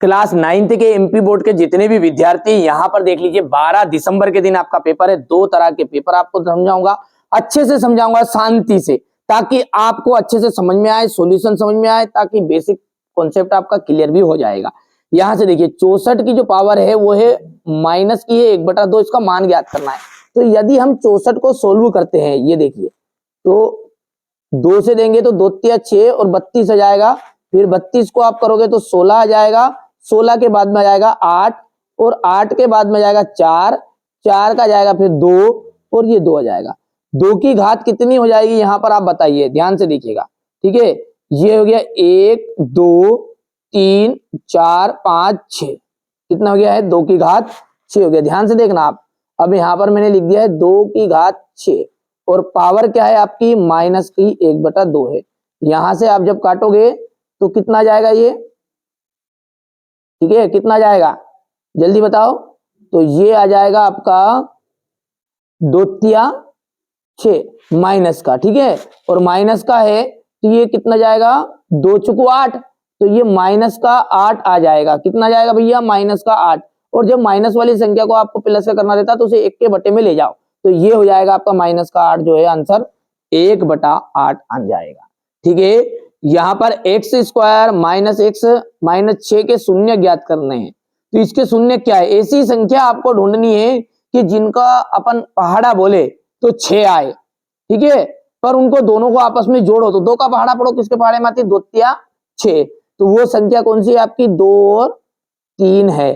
Class 9th के MP board के जितने भी विद्यार्थी यहाँ पर देख लीजिए, 12 दिसंबर के दिन आपका पेपर है। 2 तरह के पेपर आपको समझाऊंगा, अच्छे से समझाऊंगा, शांति से, ताकि आपको अच्छे से समझ में आए, सॉल्यूशन समझ में आए, ताकि बेसिक कॉन्सेप्ट आपका क्लियर भी हो जाएगा। यहाँ से देखिए 64 की जो पावर है वो है माइनस की है 1/2, इसका मान ज्ञात करना है। तो यदि हम 64 को सोल्व करते हैं, ये देखिए, तो 2 से देंगे तो 2 तिया 6 और 32 आ जाएगा। फिर 32 को आप करोगे तो 16 आ जाएगा। 16 के बाद में आ जाएगा 8 और 8 के बाद में आ जाएगा 4, 4 का जाएगा फिर 2 और ये 2 आ जाएगा। 2 की घात कितनी हो जाएगी यहाँ पर आप बताइए, ध्यान से देखिएगा। ठीक है, ये हो गया 1 2 3 4 5 6, कितना हो गया है 2 की घात 6 हो गया। ध्यान से देखना आप, अब यहाँ पर मैंने लिख दिया है 2 की घात 6 और पावर क्या है आपकी माइनस की 1/2 है। यहां से आप जब काटोगे तो कितना जाएगा ये, ठीक है, कितना जाएगा जल्दी बताओ। तो ये आ जाएगा आपका 2 तिया 6 माइनस का, ठीक है, और माइनस का है तो ये कितना जाएगा 2 चुको 8, तो ये माइनस का 8 आ जाएगा। कितना जाएगा भैया माइनस का 8। और जब माइनस वाली संख्या को आपको प्लस का करना रहता है तो उसे 1 के बटे में ले जाओ, तो ये हो जाएगा आपका माइनस का 8 जो है आंसर 1/8 आ जाएगा। ठीक है, यहां पर x square minus x minus 6 के शून्य ज्ञात करने हैं। तो इसके शून्य क्या है, ऐसी संख्या आपको ढूंढनी है कि जिनका अपन पहाड़ा बोले तो 6 आए, ठीक है, पर उनको दोनों को आपस में जोड़ो तो 2 का पहाड़ा पढ़ो, किसके पहाड़े में आती है 2 तिया 6, तो वो संख्या कौन सी है आपकी 2 और 3 है।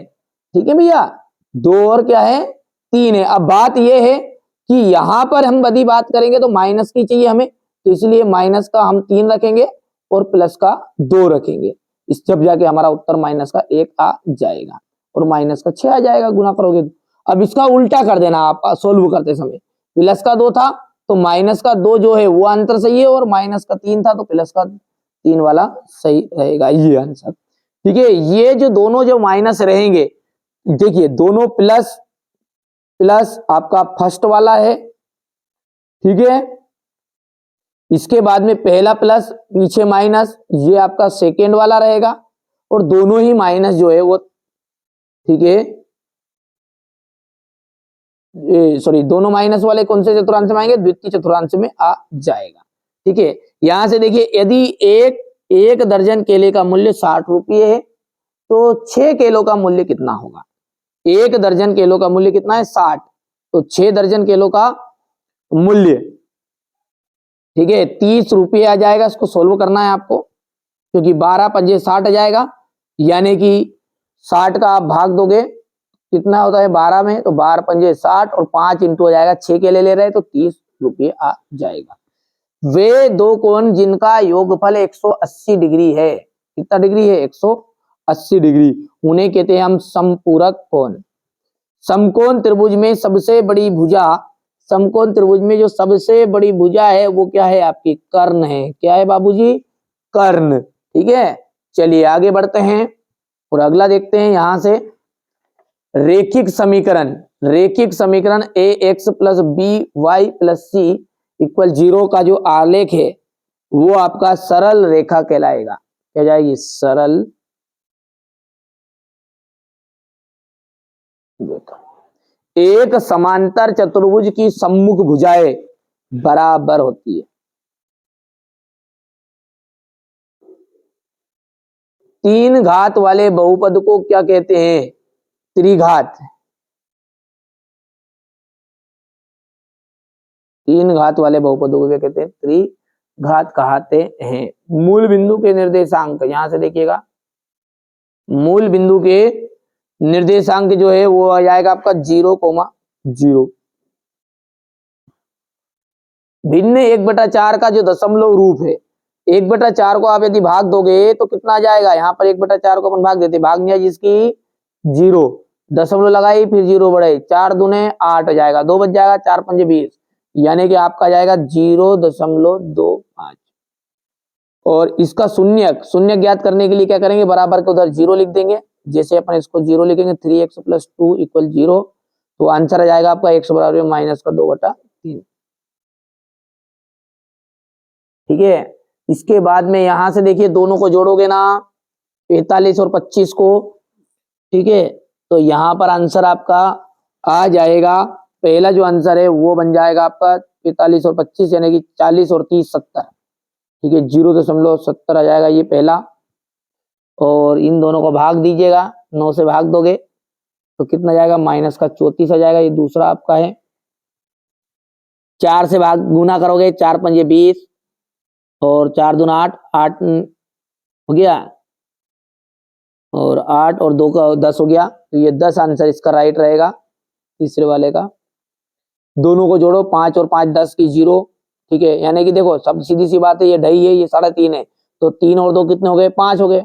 ठीक है भैया, 2 और क्या है 3 है। अब बात ये है कि यहां पर हम बड़ी बात करेंगे तो माइनस की चाहिए हमें, तो इसलिए माइनस का हम 3 रखेंगे और प्लस का 2 रखेंगे। इस जब जाके हमारा उत्तर माइनस का 1 आ जाएगा और माइनस का 6 आ जाएगा गुना करोगे। अब इसका उल्टा कर देना आप सोल्व करते समय, प्लस का 2 था तो माइनस का 2 जो है वो आंसर सही है, और माइनस का 3 था तो प्लस का 3 वाला सही रहेगा, ये आंसर। ठीक है, ये जो दोनों जो माइनस रहेंगे, देखिए दोनों प्लस प्लस आपका फर्स्ट वाला है, ठीक है, इसके बाद में पहला प्लस पीछे माइनस, ये आपका सेकेंड वाला रहेगा, और दोनों ही माइनस जो है वो, ठीक है, सॉरी, दोनों माइनस वाले कौन से चतुर्थांश में आएंगे, द्वितीय चतुर्थांश में आ जाएगा। ठीक है, यहां से देखिए यदि एक दर्जन केले का मूल्य 60 रुपये है तो 6 केलो का मूल्य कितना होगा। 1 दर्जन केलो का मूल्य कितना है 60, तो 6 दर्जन केलो का मूल्य, ठीक है, 30 रुपये आ जाएगा। इसको सोल्व करना है आपको, क्योंकि 12 पंजे 60 आ जाएगा, यानी कि 60 का आप भाग दोगे कितना होता है 12 में, तो 12 पंजे 60 और 5 इंटू हो जाएगा 6 के ले रहे हैं तो 30 रुपये आ जाएगा। वे दो कोण जिनका योगफल 180 डिग्री है, कितना डिग्री है 180 डिग्री, उन्हें कहते हैं हम समपूरक कोण। समकोण त्रिभुज में सबसे बड़ी भुजा, समकोण त्रिभुज में जो सबसे बड़ी भुजा है वो क्या है आपकी कर्ण है। क्या है बाबूजी, कर्ण। ठीक है, चलिए आगे बढ़ते हैं और अगला देखते हैं। यहां से रेखिक समीकरण, रेखिक समीकरण ax plus B Y plus C equal 0 का जो आलेख है वो आपका सरल रेखा कहलाएगा। क्या जाएगी सरल रेखा। एक समांतर चतुर्भुज की सम्मुख भुजाएं बराबर होती है। तीन घात वाले बहुपद को क्या कहते हैं, त्रिघात। तीन घात वाले बहुपदों को क्या कहते हैं, त्रिघात कहते हैं। मूल बिंदु के निर्देशांक, यहां से देखिएगा, मूल बिंदु के निर्देशांक जो है वो आ जाएगा आपका 0,0। भिन्न 1/4 का जो दशमलव रूप है, 1/4 को आप यदि भाग दोगे तो कितना आ जाएगा, यहाँ पर 1/4 को अपन भाग देते, भाग दिया जिसकी 0, दशमलव लगाई फिर 0 बढ़ाई, 4 दूने 8 हो जाएगा, 2 बच जाएगा, 4 पंजे 20, यानी कि आपका जाएगा 0.25। और इसका शून्य ज्ञात करने के लिए क्या करेंगे, बराबर के उधर 0 लिख देंगे। जैसे अपन इसको 0 लिखेंगे 3x + 2 = 0, तो आंसर आ जाएगा आपका x बराबर -2/3। ठीक है, इसके बाद में यहां से देखिए दोनों को जोड़ोगे ना, 45 और 25 को, ठीक है, तो यहाँ पर आंसर आपका आ जाएगा, पहला जो आंसर है वो बन जाएगा आपका 45 और 25 यानी कि 40 और 30 70। ठीक है, 0.70 आ जाएगा ये पहला। और इन दोनों को भाग दीजिएगा, 9 से भाग दोगे तो कितना जाएगा, माइनस का 34 आ जाएगा, ये दूसरा आपका है। 4 से भाग गुना करोगे, 4 पंजे 20 और 4 दूना 8, 8 हो गया, और 8 और 2 का 10 हो गया, तो ये 10 आंसर इसका राइट रहेगा तीसरे वाले का। दोनों को जोड़ो, 5 और 5 10 की 0। ठीक है, यानी कि देखो सब सीधी सी बात है, ये 2.5 है, ये 3.5 है, तो 3 और 2 कितने हो गए, 5 हो गए।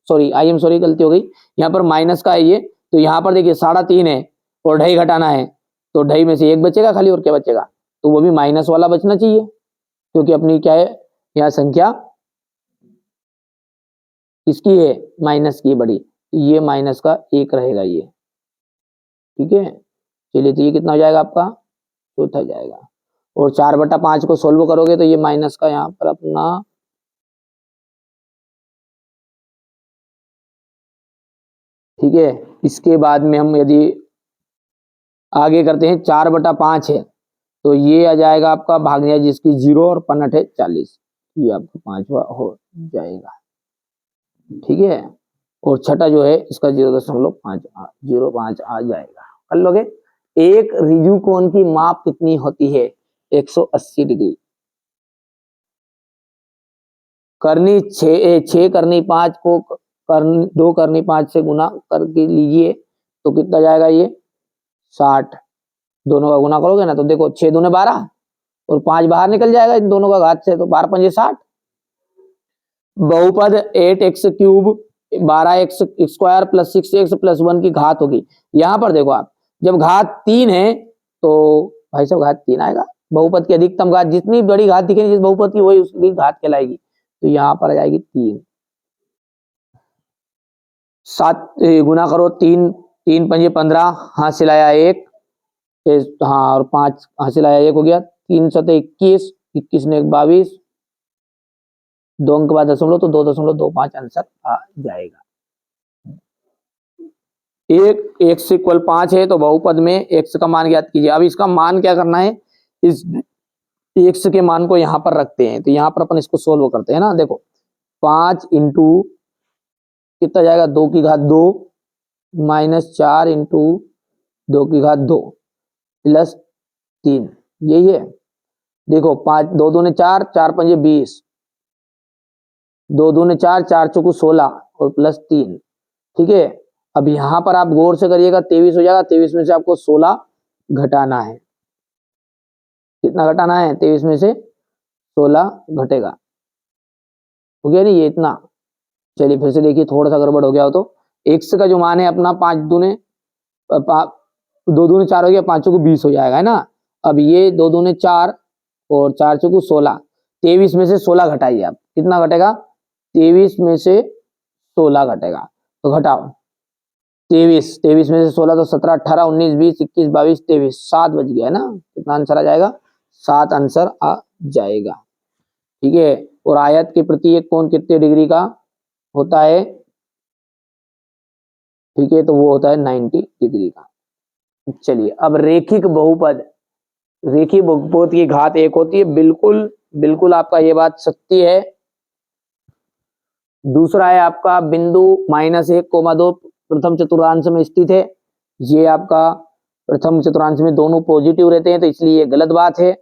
सॉरी, आई एम सॉरी, गलती हो गई, यहाँ पर माइनस का है ये, तो यहाँ पर देखिए 3.5 है और 2.5 घटाना है, तो 2.5 में से 1 बचेगा खाली, और क्या बचेगा, तो वो भी माइनस वाला बचना चाहिए, क्योंकि अपनी क्या है यहाँ संख्या किसकी है, माइनस की बड़ी, तो ये माइनस का 1 रहेगा ये। ठीक है, चलिए, तो ये कितना हो जाएगा आपका, चौथा जाएगा। और 4/5 को सोल्व करोगे तो ये माइनस का यहाँ पर अपना ठीक है। इसके बाद में हम यदि आगे करते हैं, 4/5 है तो ये आ जाएगा आपका भागने जिसकी 0 और 5 है 40, ये आपका 5वां हो जाएगा। ठीक है, और छठा जो है इसका 0.5 आ जाएगा। कर लोगे। एक रिजु कोण की माप कितनी होती है, 180 डिग्री। करनी 6 करनी 5 को करनी 2 करनी 5 से गुना करके लीजिए तो कितना जाएगा ये 60। दोनों का गुना करोगे ना तो देखो 6 दूने 12 और 5 बाहर निकल जाएगा इन दोनों का घात से, तो 12 पंजे 60। बहुपद 8x³ 12x square plus 6x plus 1 की घात होगी। यहां पर देखो आप, जब घात 3 है तो भाई साहब घात 3 आएगा। बहुपद की अधिकतम घात, जितनी बड़ी घात दिखेगी जिस बहुपद की, वही उसकी घात कहलाएगी, तो यहाँ पर आ जाएगी 3। 7 गुना करो, 3 3 पंजे 15, हासिल आया 1, हाँ, और 5 हासिल आया 1 हो गया, 3 7 21, 21 ने 22, 2 अंक बाद दशमलव, तो 2.25 आंसर आ जाएगा। एक x इक्वल 5 है तो बहुपद में x का मान ज्ञात कीजिए। अब इसका मान क्या करना है, इस x के मान को यहाँ पर रखते हैं, तो यहाँ पर अपन इसको सोल्व करते हैं ना। देखो 5 इंटू कितना जाएगा, 2 की घात 2 माइनस 4 इंटू 2 की घात 2 प्लस 3, यही है। देखो 5 2 दूने 4, 4 पंजे 20, 2 दूने 4, 4 चौको 16 और प्लस 3। ठीक है, अब यहां पर आप गौर से करिएगा, 23 हो जाएगा, 23 में से आपको 16 घटाना है। कितना घटाना है, 23 में से 16 घटेगा, हो गया नहीं ये इतना। चलिए फिर से देखिए, थोड़ा सा गड़बड़ हो गया हो तो x का जो मान है अपना 5 दूने 2 दूने 4 हो गया, 5 को 20 हो जाएगा, है ना। अब ये 2 दूने 4 और 4 चौको 16, 23 में से 16 घटाइए आप, कितना घटेगा, 23 में से 16 घटेगा, तो घटाओ 23 में से 16 तो 17 18 19 20 21 22 23, 7 बच गया है ना। कितना आंसर आ जाएगा, 7 आंसर आ जाएगा। ठीक है, और आयत के प्रति एक कोण कितने डिग्री का होता है, ठीक है, तो वो होता है 90 डिग्री का। चलिए, अब रेखिक बहुपद, रेखिक बहुपद की घात 1 होती है, बिल्कुल बिल्कुल आपका ये बात सत्य है। दूसरा है आपका बिंदु -1, 2 प्रथम चतुर्थांश में स्थित है, ये आपका प्रथम चतुर्थांश में दोनों पॉजिटिव रहते हैं, तो इसलिए ये गलत बात है।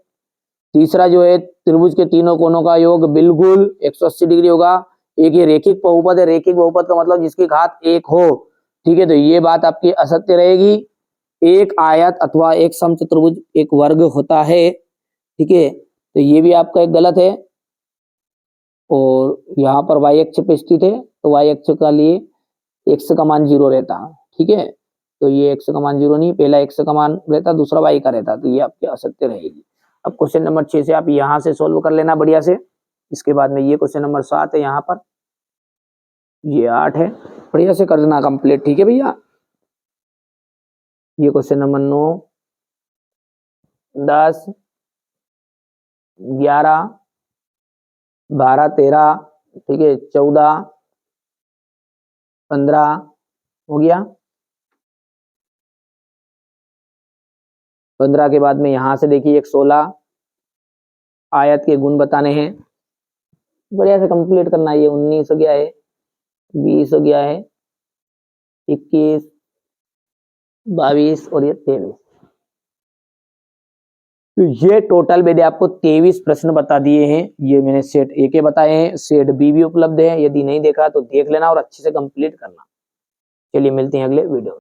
तीसरा जो है त्रिभुज के तीनों कोणों का योग बिल्कुल 180 डिग्री होगा। एक ये रेखिक बहुपद है, रेखिक बहुपद का मतलब जिसकी घात 1 हो, ठीक है, तो ये बात आपकी असत्य रहेगी। एक आयत अथवा एक समचतुर्भुज एक वर्ग होता है, ठीक है, तो ये भी आपका एक गलत है। और यहाँ पर y अक्ष पे स्थित है, तो y अक्ष का लिए x का मान 0 रहता, ठीक है, तो ये x का मान 0 नहीं, पहला x का मान रहता, दूसरा y का रहता, तो ये आपके असत्य रहेगी। अब क्वेश्चन नंबर 6 से आप यहाँ से सोल्व कर लेना बढ़िया से। इसके बाद में ये क्वेश्चन नंबर 7 है, यहाँ पर ये 8 है, बढ़िया से कर देना कंप्लीट, ठीक है भैया। ये क्वेश्चन नंबर 9 10 11 12 13, ठीक है, 14 15 हो गया। 15 के बाद में यहाँ से देखिए एक 16 आयत के गुण बताने हैं, बढ़िया से कंप्लीट करना है। ये 19 हो गया है, 20 हो गया है, 21, 22 और ये 23। तो ये टोटल मैंने आपको 23 प्रश्न बता दिए हैं। ये मैंने सेट ए के बताए हैं, सेट बी भी उपलब्ध है, यदि नहीं देखा तो देख लेना और अच्छे से कंप्लीट करना। चलिए मिलते हैं अगले वीडियो में।